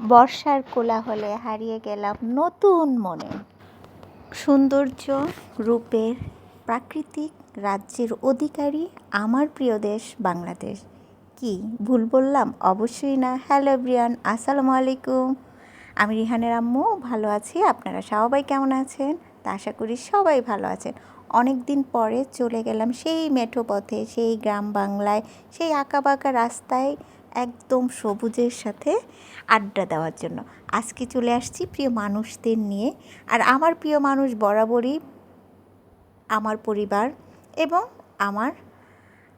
বর্ষার কোলাহলে হারিয়ে গেলাম নতুন মনে। সৌন্দর্য রূপের প্রাকৃতিক রাজ্যের অধিকারী আমার প্রিয় দেশ বাংলাদেশ। কি ভুল বললাম? অবশ্যই না। হ্যালো এভরিওয়ান, আসসালামু আলাইকুম। আমি রিহানের আম্মু, ভালো আছি। আপনারা সবাই কেমন আছেন? তা আশা করি সবাই ভালো আছেন। অনেক দিন পরে চলে গেলাম সেই মেঠো পথে, সেই গ্রাম বাংলায়, সেই আঁকাবাঁকা রাস্তায় একদম সবুজের সাথে আড্ডা দেওয়ার জন্য। আজকে চলে আসছি প্রিয় মানুষদের নিয়ে। আর আমার প্রিয় মানুষ বরাবরই আমার পরিবার এবং আমার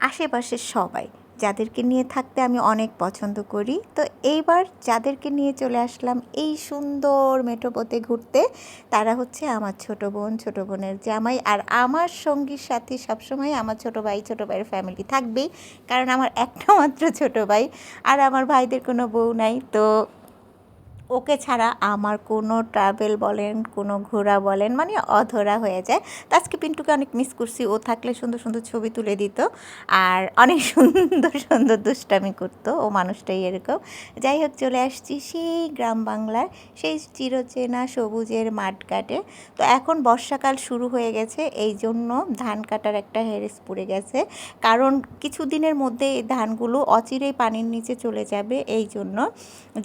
আশেপাশের সবাই, যাদেরকে নিয়ে থাকতে আমি অনেক পছন্দ করি। তো এইবার যাদেরকে নিয়ে চলে আসলাম এই সুন্দর মেঠোপথে ঘুরতে, তারা হচ্ছে আমার ছোট বোন, ছোট বোনের জামাই। আর আমার সঙ্গীর সাথে সবসময় আমার ছোট ভাই, ছোট ভাইয়ের ফ্যামিলি থাকবেই, কারণ আমার একটা মাত্র ছোট ভাই, আর আমার ভাইদের কোনো বউ নাই। তো ওকে ছাড়া আমার কোনো ট্রাভেল বলেন, কোনো ঘোরা বলেন, মানে অধরা হয়ে যায়। তো আজকে পিন্টুকে অনেক মিস করছি। ও থাকলে সুন্দর সুন্দর ছবি তুলে দিত আর অনেক সুন্দর সুন্দর দুষ্টামি করতো। ও মানুষটাই এরকম। যাই হোক, চলে আসছি সেই গ্রাম বাংলার সেই চিরচেনা সবুজের মাঠঘাটে। তো এখন বর্ষাকাল শুরু হয়ে গেছে, এই জন্য ধান কাটার একটা হেরেস পড়ে গেছে। কারণ কিছুদিনের মধ্যে এই ধানগুলো অচিরেই পানির নিচে চলে যাবে, এই জন্য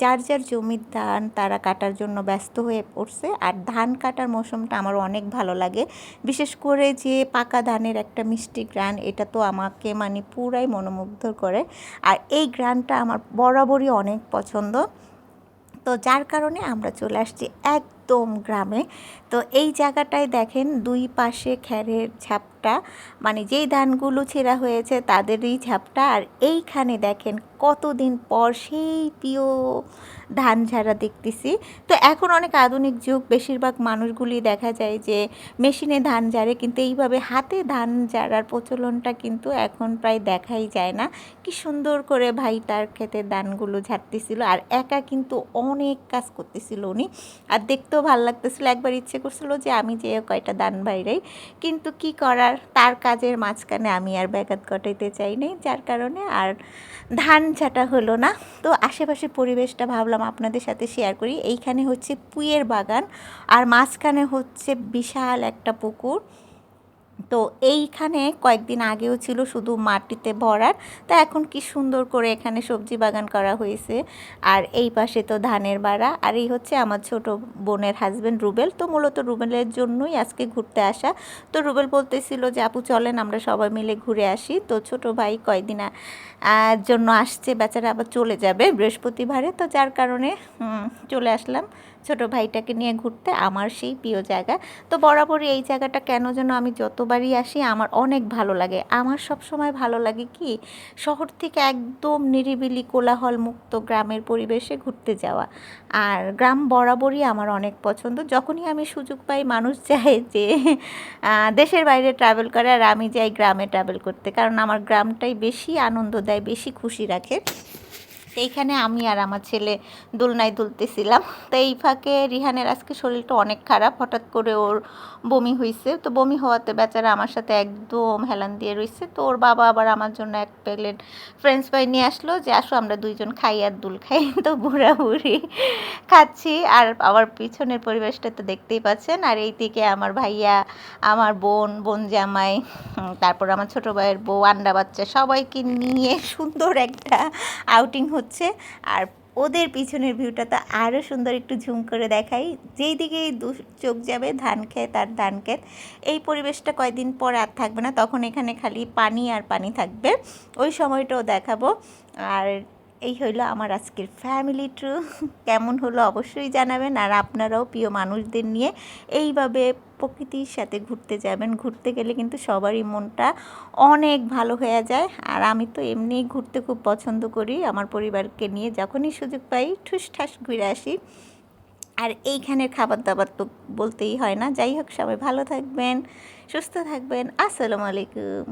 যার যার জমির ধান তারা কাটার জন্য ব্যস্ত হয়ে পড়ছে। আর ধান কাটার মৌসুমটা আমার অনেক ভালো লাগে, বিশেষ করে যে পাকা ধানের একটা মিষ্টি গ্রান, এটা তো আমাকে মানে পুরাই মনোমুগ্ধ করে। আর এই গ্রানটা আমার বরাবরই অনেক পছন্দ। তো যার কারণে আমরা চলে আসছি একদম গ্রামে। তো এই জায়গাটায় দেখেন দুই পাশে খ্যারের ঝাপটা, মানে যেই ধানগুলো ছেঁড়া হয়েছে তাদেরই ঝাপটা। আর এইখানে দেখেন কতদিন পর সেই প্রিয় ধান ঝাড়া দেখতেছি। তো এখন অনেক আধুনিক যুগ, বেশিরভাগ মানুষগুলি দেখা যায় যে মেশিনে ধান ঝাড়ে, কিন্তু এইভাবে হাতে ধান ঝাড়ার প্রচলনটা কিন্তু এখন প্রায় দেখাই যায় না। কি সুন্দর করে ভাই তার ক্ষেতের ধানগুলো ঝাড়তেছিল, আর একা কিন্তু অনেক কাজ করতেছিল উনি, আর দেখতেও ভালো লাগতেছিল। একবার ইচ্ছে করছিল যে আমি যে কয়টা ধান বাইরাই, কিন্তু কি করার, তার কাজের মাঝখানে আমি আর ব্যাঘাত ঘটাইতে চাই নাই, যার কারণে আর ধান ঝাঁটা হলো না। তো আশেপাশের পরিবেশটা ভাবলাম আপনাদের সাথে শেয়ার করি। এইখানে হচ্ছে পুঁইয়ের বাগান, আর মাঝখানে হচ্ছে বিশাল একটা পুকুর। তো এইখানে কয়েকদিন আগেও ছিল শুধু মাটিতে ভরার, তা এখন কি সুন্দর করে এখানে সবজি বাগান করা হয়েছে। আর এই পাশে তো ধানের বাড়া। আর এই হচ্ছে আমার ছোট বোনের হাজব্যান্ড রুবেল। তো মূলত রুবেলের জন্যই আজকে ঘুরতে আসা। তো রুবেল বলতেছিল যে আপু চলেন আমরা সবাই মিলে ঘুরে আসি। তো ছোট ভাই কয়দিন জন্য আসছে, বেচারা আবার চলে যাবে বৃহস্পতিবারে। তো যার কারণে চলে আসলাম ছোট ভাইটাকে নিয়ে ঘুরতে আমার সেই প্রিয় জায়গা। তো বরাবরই এই জায়গাটা কেন যেন আমি যতবারই আসি আমার অনেক ভালো লাগে। আমার সব সময় ভালো লাগে কি, শহর থেকে একদম নিরিবিলি কোলাহল মুক্ত গ্রামের পরিবেশে ঘুরতে যাওয়া। আর গ্রাম বরাবরই আমার অনেক পছন্দ। যখনই আমি সুযোগ পাই, মানুষ চায় যে দেশের বাইরে ট্রাভেল করে, আর আমি যাই গ্রামে ট্রাভেল করতে, কারণ আমার গ্রামটাই বেশি আনন্দ দেয়, বেশি খুশি রাখে। এইখানে আমি আর আমার ছেলে দোলনায় দুলতেছিলাম। তো এই ফাঁকে রিহানের আজকে শরীরটা অনেক খারাপ, হঠাৎ করে ওর বমি হয়েছে। তো বমি হওয়াতে বেচারা আমার সাথে একদম হেলান দিয়ে রয়েছে। তো ওর বাবা আবার আমার জন্য এক প্লেট ফ্রেঞ্চ ফ্রাই নিয়ে আসলো যে আসো আমরা দুইজন খাই আর দুল খাই। তো বুড়া বুড়ি খাচ্ছি, আর আমার পিছনের পরিবেশটা তো দেখতেই পাচ্ছেন। আর এই দিকে আমার ভাইয়া, আমার বোন জামাই, তারপর আমার ছোটো ভাইয়ের বউ, আন্ডা বাচ্চা, সবাইকে নিয়ে সুন্দর একটা আউটিং হচ্ছে। আর ওদের পিছনের ভিউটা তো আরও সুন্দর, একটু ঝুম করে দেখাই। যেই দিকেই চোখ যাবে ধান ক্ষেত আর ধান ক্ষেত। এই পরিবেশটা কয়দিন পর আর থাকবে না, তখন এখানে খালি পানি আর পানি থাকবে, ওই সময়টাও দেখাবো। আর এই হইলো আমার আজকের ফ্যামিলি ট্যুর। কেমন হলো অবশ্যই জানাবেন। আর আপনারাও প্রিয় মানুষদের নিয়ে এইভাবে প্রকৃতির সাথে ঘুরতে যাবেন। ঘুরতে গেলে কিন্তু সবারই মনটা অনেক ভালো হয়ে যায়। আর আমি তো এমনিই ঘুরতে খুব পছন্দ করি, আমার পরিবারকে নিয়ে যখনই সুযোগ পাই ঠুস ঠাস ঘুরে আসি। আর এইখানের খাবার দাবার তো বলতেই হয় না। যাই হোক, সবাই ভালো থাকবেন, সুস্থ থাকবেন। আসসালামু আলাইকুম।